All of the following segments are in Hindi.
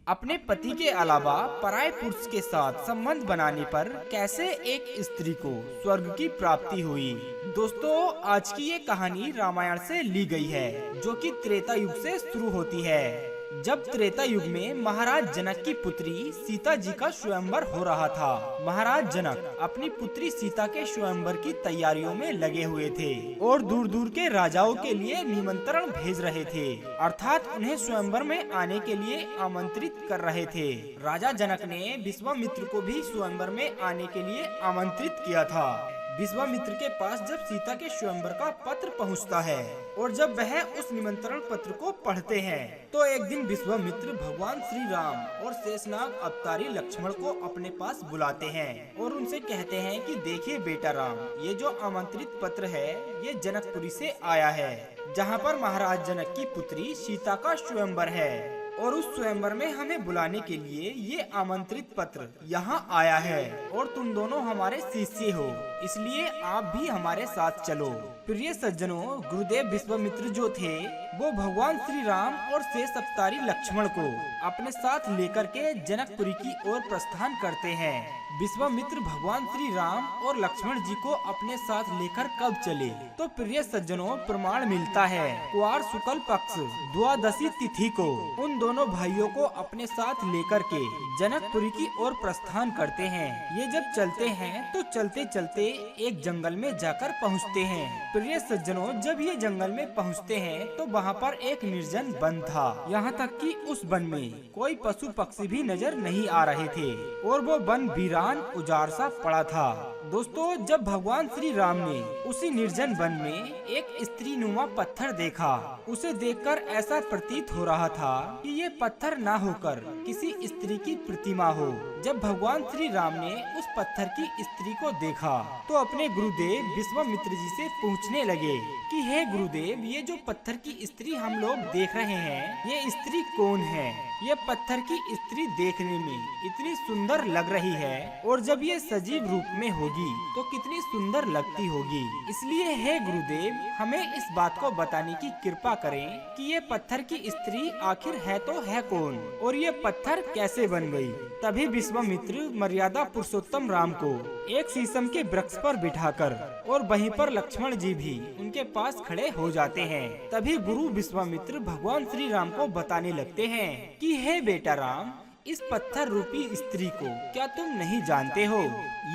अपने पति के अलावा पराये पुरुष के साथ संबंध बनाने पर कैसे एक स्त्री को स्वर्ग की प्राप्ति हुई। दोस्तों, आज की ये कहानी रामायण से ली गई है, जो कि त्रेता युग से शुरू होती है। जब त्रेता युग में महाराज जनक की पुत्री सीता जी का स्वयंवर हो रहा था। महाराज जनक अपनी पुत्री सीता के स्वयंवर की तैयारियों में लगे हुए थे और दूर दूर के राजाओं के लिए निमंत्रण भेज रहे थे, अर्थात उन्हें स्वयंवर में आने के लिए आमंत्रित कर रहे थे। राजा जनक ने विश्वामित्र को भी स्वयंवर में आने के लिए आमंत्रित किया था। विश्वामित्र के पास जब सीता के स्वयंवर का पत्र पहुंचता है और जब वह उस निमंत्रण पत्र को पढ़ते हैं, तो एक दिन विश्वामित्र भगवान श्री राम और शेषनाग अवतारी लक्ष्मण को अपने पास बुलाते हैं और उनसे कहते हैं कि देखिए बेटा राम, ये जो आमंत्रित पत्र है ये जनकपुरी से आया है, जहाँ पर महाराज जनक की पुत्री सीता का स्वयंवर है और उस स्वयंवर में हमें बुलाने के लिए ये आमंत्रित पत्र यहाँ आया है और तुम दोनों हमारे शिष्य हो, इसलिए आप भी हमारे साथ चलो। प्रिय सज्जनों, गुरुदेव विश्वामित्र जो थे वो भगवान श्री राम और शेष अवतारी लक्ष्मण को अपने साथ लेकर के जनकपुरी की ओर प्रस्थान करते हैं। विश्वामित्र भगवान श्री राम और लक्ष्मण जी को अपने साथ लेकर कब चले, तो प्रिय सज्जनों प्रमाण मिलता है कुआर शुक्ल पक्ष द्वादशी तिथि को उन दोनों भाइयों को अपने साथ लेकर के जनकपुरी की ओर प्रस्थान करते हैं। ये जब चलते हैं तो चलते चलते एक जंगल में जाकर पहुंचते हैं। प्रिय सज्जनों, जब ये जंगल में पहुंचते हैं तो वहाँ पर एक निर्जन वन था, यहाँ तक कि उस वन में कोई पशु पक्षी भी नजर नहीं आ रहे थे और वो वन वीरान उजाड़ सा पड़ा था। दोस्तों, जब भगवान श्री राम ने उसी निर्जन वन में एक स्त्री नुमा पत्थर देखा, उसे देखकर ऐसा प्रतीत हो रहा था कि ये पत्थर ना होकर किसी स्त्री की प्रतिमा हो। जब भगवान श्री राम ने उस पत्थर की स्त्री को देखा तो अपने गुरुदेव विश्वामित्र जी से पूछने लगे कि हे गुरुदेव, ये जो पत्थर की स्त्री हम लोग देख रहे हैं, ये स्त्री कौन है? ये पत्थर की स्त्री देखने में इतनी सुंदर लग रही है और जब ये सजीव रूप में होगी तो कितनी सुंदर लगती होगी। इसलिए हे गुरुदेव, हमें इस बात को बताने की कृपा करें कि ये पत्थर की स्त्री आखिर है तो है कौन और ये पत्थर कैसे बन गई। तभी विश्वामित्र मर्यादा पुरुषोत्तम राम को एक शीशम के वृक्ष पर बिठाकर और वहीं पर लक्ष्मण जी भी उनके पास खड़े हो जाते हैं। तभी गुरु विश्वामित्र भगवान श्री राम को बताने लगते हैं कि हे बेटा राम, इस पत्थर रूपी स्त्री को क्या तुम नहीं जानते हो?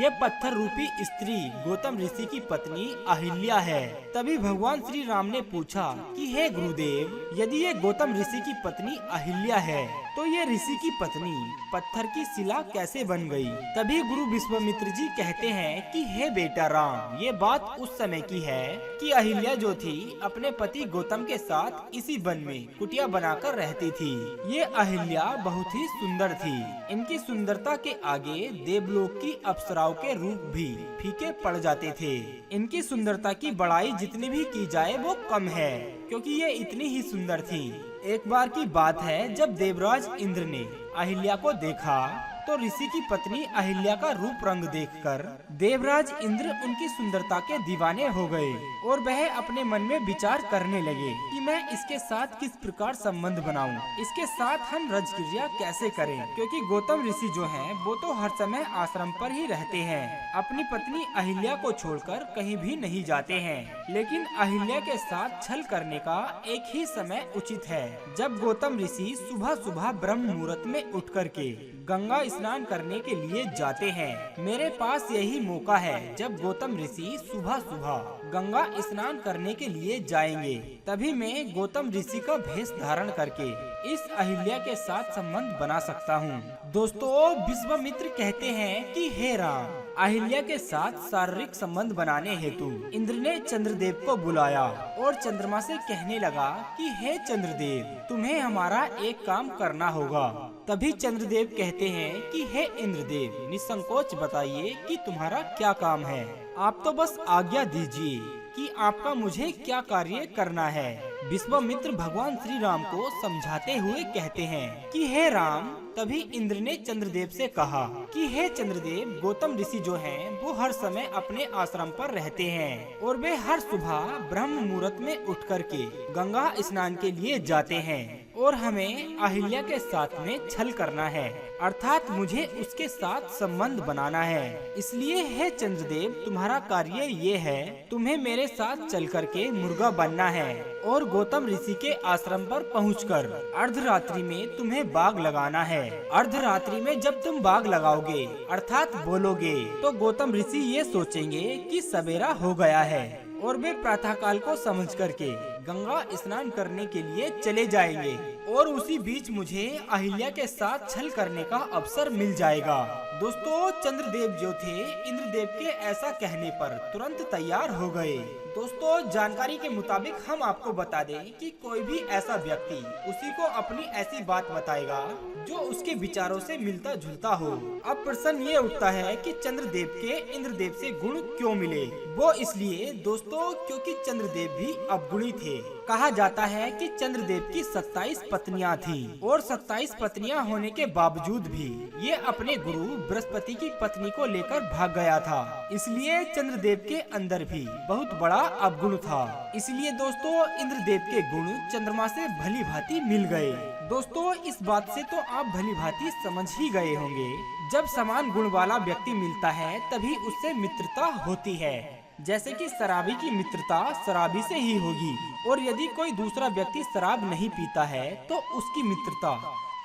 ये पत्थर रूपी स्त्री गौतम ऋषि की पत्नी अहिल्या है। तभी भगवान श्री राम ने पूछा कि हे गुरुदेव, यदि ये गौतम ऋषि की पत्नी अहिल्या है तो ये ऋषि की पत्नी पत्थर की शिला कैसे बन गई? तभी गुरु विश्वामित्र जी कहते हैं कि हे बेटा राम, ये बात उस समय की है कि अहिल्या जो थी अपने पति गौतम के साथ इसी वन में कुटिया बनाकर रहती थी। ये अहिल्या बहुत ही सुंदर थी। इनकी सुंदरता के आगे देवलोक की अप्सराओं के रूप भी फीके पड़ जाते थे। इनकी सुंदरता की बड़ाई जितनी भी की जाए वो कम है, क्योंकि ये इतनी ही सुंदर थी। एक बार की बात है, जब देवराज इंद्र ने अहिल्या को देखा तो ऋषि की पत्नी अहिल्या का रूप रंग देखकर देवराज इंद्र उनकी सुंदरता के दीवाने हो गए और वह अपने मन में विचार करने लगे कि मैं इसके साथ किस प्रकार संबंध बनाऊं, इसके साथ हम रजक्रिया कैसे करें, क्योंकि गौतम ऋषि जो हैं वो तो हर समय आश्रम पर ही रहते हैं, अपनी पत्नी अहिल्या को छोड़कर कहीं भी नहीं जाते हैं। लेकिन अहिल्या के साथ छल करने का एक ही समय उचित है, जब गौतम ऋषि सुबह सुबह ब्रह्म मुहूर्त में उठ करके गंगा स्नान करने के लिए जाते हैं। मेरे पास यही मौका है जब गौतम ऋषि सुबह सुबह गंगा स्नान करने के लिए जाएंगे, तभी मैं गौतम ऋषि का भेष धारण करके इस अहिल्या के साथ संबंध बना सकता हूँ। दोस्तों, विश्वामित्र कहते हैं कि हे राम, अहिल्या के साथ शारीरिक संबंध बनाने हेतु इंद्र ने चंद्रदेव को बुलाया और चंद्रमा से कहने लगा कि हे चंद्रदेव, तुम्हें हमारा एक काम करना होगा। तभी चंद्रदेव कहते हैं कि हे इंद्रदेव, निसंकोच बताइए कि तुम्हारा क्या काम है। आप तो बस आज्ञा दीजिए कि आपका मुझे क्या कार्य करना है। विश्वामित्र भगवान श्री राम को समझाते हुए कहते हैं कि हे राम, तभी इंद्र ने चंद्रदेव से कहा कि हे चंद्रदेव, गौतम ऋषि जो हैं वो हर समय अपने आश्रम पर रहते हैं और वे हर सुबह ब्रह्म मुहूर्त में उठ करके गंगा स्नान के लिए जाते हैं और हमें अहिल्या के साथ में छल करना है, अर्थात मुझे उसके साथ संबंध बनाना है। इसलिए हे चंद्रदेव, तुम्हारा कार्य ये है, तुम्हें मेरे साथ चल करके मुर्गा बनना है और गौतम ऋषि के आश्रम पर पहुंचकर अर्धरात्रि में तुम्हें बाग लगाना है। अर्धरात्रि में जब तुम बाग लगाओगे अर्थात बोलोगे, तो गौतम ऋषि ये सोचेंगे कि सवेरा हो गया है और वे प्रातः काल को समझ करके गंगा स्नान करने के लिए चले जाएंगे और उसी बीच मुझे अहिल्या के साथ छल करने का अवसर मिल जाएगा। दोस्तों, चंद्रदेव जो थे इंद्रदेव के ऐसा कहने पर तुरंत तैयार हो गए। दोस्तों, जानकारी के मुताबिक हम आपको बता दें कि कोई भी ऐसा व्यक्ति उसी को अपनी ऐसी बात बताएगा जो उसके विचारों से मिलता जुलता हो। अब प्रश्न ये उठता है कि चंद्रदेव के इंद्रदेव से गुण क्यों मिले? वो इसलिए दोस्तों क्योंकि चंद्रदेव भी अवगुणी थे। कहा जाता है कि चंद्रदेव की 27 पत्नियां थीं और 27 पत्नियां होने के बावजूद भी ये अपने गुरु बृहस्पति की पत्नी को लेकर भाग गया था। इसलिए चंद्रदेव के अंदर भी बहुत बड़ा अवगुण था। इसलिए दोस्तों इंद्रदेव के गुण चंद्रमा से भली भांति मिल गए। दोस्तों, इस बात से तो आप भली भांति समझ ही गए होंगे, जब समान गुण वाला व्यक्ति मिलता है तभी उससे मित्रता होती है। जैसे कि शराबी की मित्रता शराबी से ही होगी और यदि कोई दूसरा व्यक्ति शराब नहीं पीता है तो उसकी मित्रता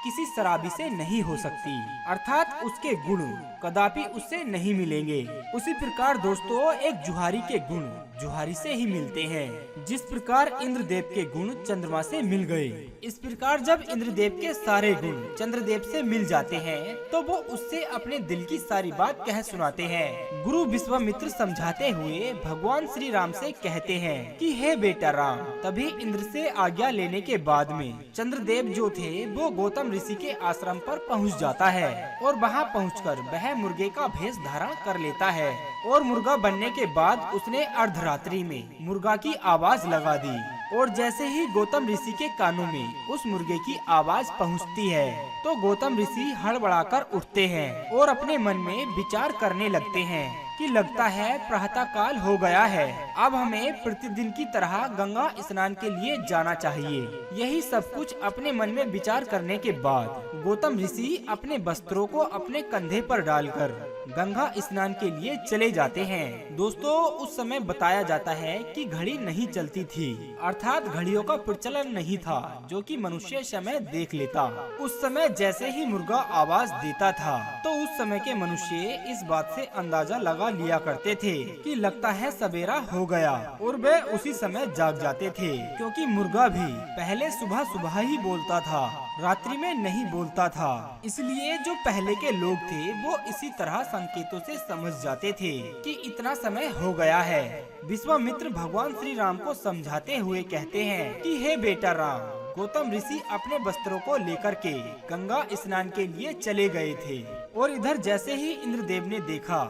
किसी शराबी से नहीं हो सकती, अर्थात उसके गुण कदापि उससे नहीं मिलेंगे। उसी प्रकार दोस्तों एक जुहारी के गुण जुहारी से ही मिलते हैं, जिस प्रकार इंद्रदेव के गुण चंद्रमा से मिल गए। इस प्रकार जब इंद्रदेव के सारे गुण चंद्रदेव से मिल जाते हैं तो वो उससे अपने दिल की सारी बात कह सुनाते हैं। गुरु विश्वामित्र समझाते हुए भगवान श्री राम से कहते हैं कि हे बेटा राम, तभी इंद्र से आज्ञा लेने के बाद में चंद्रदेव जो थे वो गौतम ऋषि के आश्रम पर पहुंच जाता है और वहां पहुंचकर वह मुर्गे का भेष धारण कर लेता है और मुर्गा बनने के बाद उसने अर्धरात्रि में मुर्गा की आवाज लगा दी और जैसे ही गौतम ऋषि के कानों में उस मुर्गे की आवाज पहुंचती है तो गौतम ऋषि हड़बड़ाकर उठते हैं और अपने मन में विचार करने लगते हैं कि लगता है प्रातः काल हो गया है, अब हमें प्रतिदिन की तरह गंगा स्नान के लिए जाना चाहिए। यही सब कुछ अपने मन में विचार करने के बाद गौतम ऋषि अपने वस्त्रों को अपने कंधे पर डालकर गंगा स्नान के लिए चले जाते हैं। दोस्तों, उस समय बताया जाता है कि घड़ी नहीं चलती थी, अर्थात घड़ियों का प्रचलन नहीं था जो कि मनुष्य समय देख लेता। उस समय जैसे ही मुर्गा आवाज देता था तो उस समय के मनुष्य इस बात से अंदाजा लगा लिया करते थे कि लगता है सवेरा हो गया और वे उसी समय जाग जाते थे, क्योंकि मुर्गा भी पहले सुबह सुबह ही बोलता था, रात्रि में नहीं बोलता था। इसलिए जो पहले के लोग थे वो इसी तरह संकेतों से समझ जाते थे कि इतना समय हो गया है। विश्वामित्र भगवान श्री राम को समझाते हुए कहते हैं कि हे बेटा राम, गौतम ऋषि अपने वस्त्रों को लेकर के गंगा स्नान के लिए चले गए थे और इधर जैसे ही इंद्रदेव ने देखा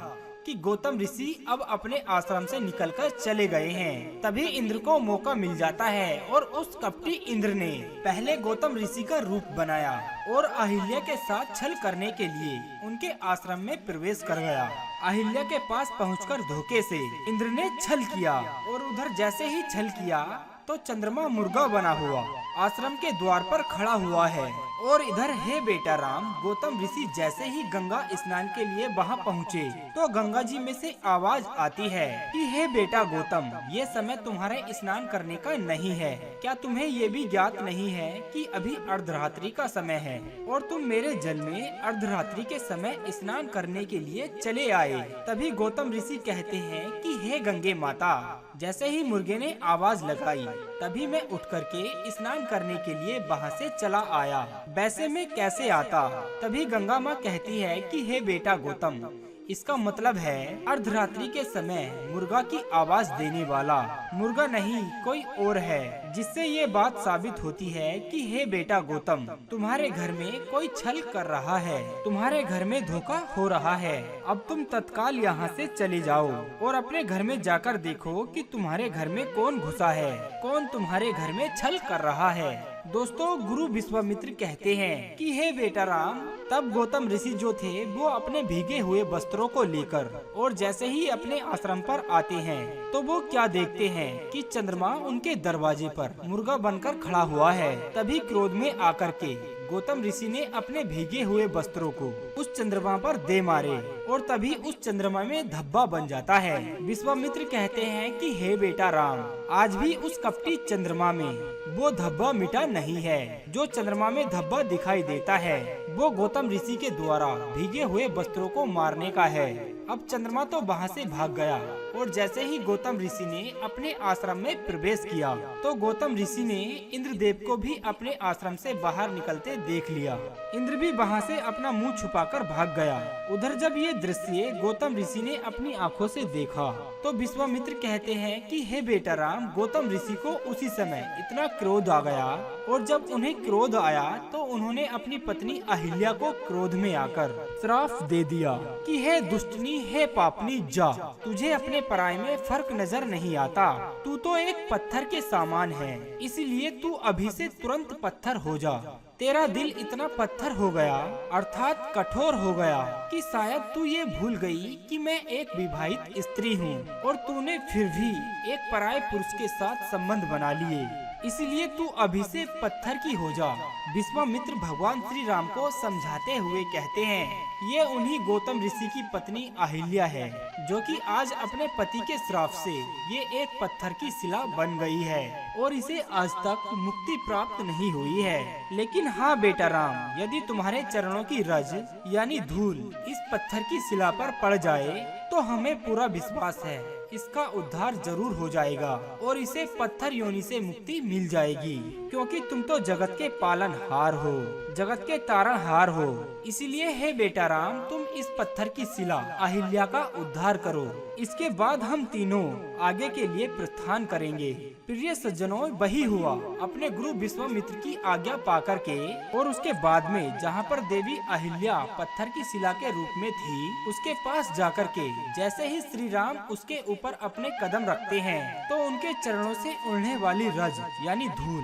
कि गौतम ऋषि अब अपने आश्रम से निकलकर चले गए हैं, तभी इंद्र को मौका मिल जाता है और उस कपटी इंद्र ने पहले गौतम ऋषि का रूप बनाया और अहिल्या के साथ छल करने के लिए उनके आश्रम में प्रवेश कर गया। अहिल्या के पास पहुंचकर धोखे से इंद्र ने छल किया और उधर जैसे ही छल किया तो चंद्रमा मुर्गा बना हुआ आश्रम के द्वार पर खड़ा हुआ है और इधर हे बेटा राम, गौतम ऋषि जैसे ही गंगा स्नान के लिए वहां पहुँचे तो गंगा जी में से आवाज आती है कि हे बेटा गौतम, ये समय तुम्हारे स्नान करने का नहीं है। क्या तुम्हें ये भी ज्ञात नहीं है कि अभी अर्धरात्रि का समय है और तुम मेरे जल में अर्धरात्रि के समय स्नान करने के लिए चले आए? तभी गौतम ऋषि कहते हैं कि हे गंगे माता, जैसे ही मुर्गे ने आवाज लगाई तभी मैं उठ करके स्नान करने के लिए वहाँ से चला आया, वैसे में कैसे आता? तभी गंगा माँ कहती है कि हे बेटा गौतम, इसका मतलब है अर्धरात्रि के समय मुर्गा की आवाज देने वाला मुर्गा नहीं कोई और है, जिससे ये बात साबित होती है कि हे बेटा गौतम, तुम्हारे घर में कोई छल कर रहा है, तुम्हारे घर में धोखा हो रहा है। अब तुम तत्काल यहाँ से चले जाओ और अपने घर में जाकर देखो कि तुम्हारे घर में कौन घुसा है, कौन तुम्हारे घर में छल कर रहा है। दोस्तों गुरु विश्वामित्र कहते हैं कि हे बेटा राम, तब गौतम ऋषि जो थे वो अपने भीगे हुए वस्त्रों को लेकर और जैसे ही अपने आश्रम पर आते हैं तो वो क्या देखते हैं कि चंद्रमा उनके दरवाजे पर मुर्गा बनकर खड़ा हुआ है। तभी क्रोध में आकर के गौतम ऋषि ने अपने भीगे हुए वस्त्रों को उस चंद्रमा पर दे मारे और तभी उस चंद्रमा में धब्बा बन जाता है। विश्वामित्र कहते हैं कि हे बेटा राम, आज भी उस कपटी चंद्रमा में वो धब्बा मिटा नहीं है। जो चंद्रमा में धब्बा दिखाई देता है वो गौतम ऋषि के द्वारा भीगे हुए वस्त्रों को मारने का है। अब चंद्रमा तो वहाँ से भाग गया और जैसे ही गौतम ऋषि ने अपने आश्रम में प्रवेश किया तो गौतम ऋषि ने इंद्रदेव को भी अपने आश्रम से बाहर निकलते देख लिया। इंद्र भी वहाँ से अपना मुंह छुपाकर भाग गया। उधर जब ये दृश्य गौतम ऋषि ने अपनी आंखों से देखा तो विश्वामित्र कहते हैं कि हे बेटा राम, गौतम ऋषि को उसी समय इतना क्रोध आ गया और जब उन्हें क्रोध आया तो उन्होंने अपनी पत्नी अहिल्या को क्रोध में आकर श्राप दे दिया कि हे दुष्टनी, हे पापनी, जा, तुझे अपने पराये में फर्क नजर नहीं आता। तू तो एक पत्थर के समान है, इसलिए तू अभी से तुरंत पत्थर हो जा। तेरा दिल इतना पत्थर हो गया अर्थात कठोर हो गया कि शायद तू ये भूल गई कि मैं एक विवाहित स्त्री हूँ और तूने फिर भी एक पराये पुरुष के साथ संबंध बना लिए, इसलिए तू अभी से पत्थर की हो जा। विश्वामित्र भगवान श्री राम को समझाते हुए कहते हैं, ये उन्हीं गौतम ऋषि की पत्नी अहिल्या है जो कि आज अपने पति के श्राप से ये एक पत्थर की शिला बन गई है और इसे आज तक मुक्ति प्राप्त नहीं हुई है। लेकिन हाँ बेटा राम, यदि तुम्हारे चरणों की रज यानी धूल इस पत्थर की शिला पर पड़ जाए तो हमें पूरा विश्वास है इसका उद्धार जरूर हो जाएगा और इसे पत्थर योनि से मुक्ति मिल जाएगी, क्योंकि तुम तो जगत के पालनहार हो, जगत के तारणहार हो। इसीलिए हे बेटा राम, तुम इस पत्थर की शिला अहिल्या का उद्धार करो। इसके बाद हम तीनों आगे के लिए प्रस्थान करेंगे। प्रिय सज्जनों, वही हुआ। अपने गुरु विश्वामित्र की आज्ञा पाकर के और उसके बाद में जहाँ पर देवी अहिल्या पत्थर की शिला के रूप में थी, उसके पास जाकर के जैसे ही श्री राम उसके ऊपर अपने कदम रखते हैं तो उनके चरणों से उड़ने वाली रज यानी धूल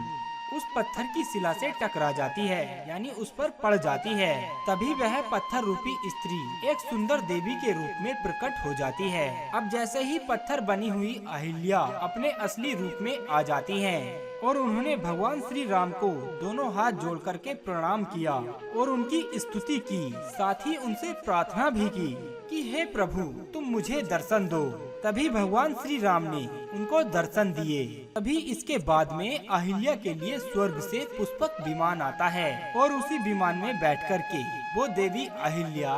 उस पत्थर की शिला से टकरा जाती है, यानी उस पर पड़ जाती है। तभी वह पत्थर रूपी स्त्री एक सुंदर देवी के रूप में प्रकट हो जाती है। अब जैसे ही पत्थर बनी हुई अहिल्या अपने असली रूप में आ जाती हैं और उन्होंने भगवान श्री राम को दोनों हाथ जोड़ करके प्रणाम किया और उनकी स्तुति की, साथ ही उनसे प्रार्थना भी की कि हे प्रभु, तुम मुझे दर्शन दो। तभी भगवान श्री राम ने उनको दर्शन दिए। तभी इसके बाद में अहिल्या के लिए स्वर्ग से पुष्पक विमान आता है और उसी विमान में बैठ कर के वो देवी अहिल्या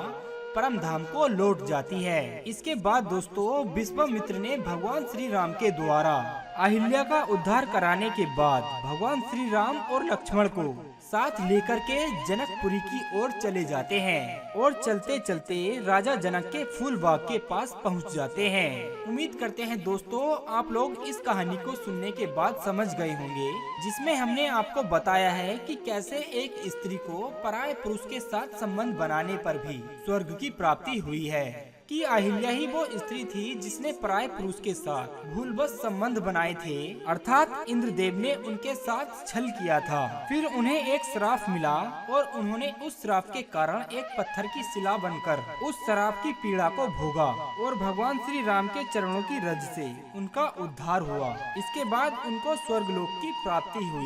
परम धाम को लौट जाती है। इसके बाद दोस्तों, विश्वामित्र ने भगवान श्री राम के द्वारा अहिल्या का उद्धार कराने के बाद भगवान श्री राम और लक्ष्मण को साथ लेकर के जनकपुरी की ओर चले जाते हैं और चलते चलते राजा जनक के फूल बाग के पास पहुंच जाते हैं। उम्मीद करते हैं दोस्तों आप लोग इस कहानी को सुनने के बाद समझ गए होंगे, जिसमें हमने आपको बताया है कि कैसे एक स्त्री को पराये पुरुष के साथ संबंध बनाने पर भी स्वर्ग की प्राप्ति हुई है। कि अहिल्या ही वो स्त्री थी जिसने पराये पुरुष के साथ भूलवश संबंध बनाए थे, अर्थात इंद्रदेव ने उनके साथ छल किया था। फिर उन्हें एक श्राप मिला और उन्होंने उस श्राप के कारण एक पत्थर की शिला बनकर उस श्राप की पीड़ा को भोगा और भगवान श्री राम के चरणों की रज से उनका उद्धार हुआ। इसके बाद उनको स्वर्गलोक की प्राप्ति हुई।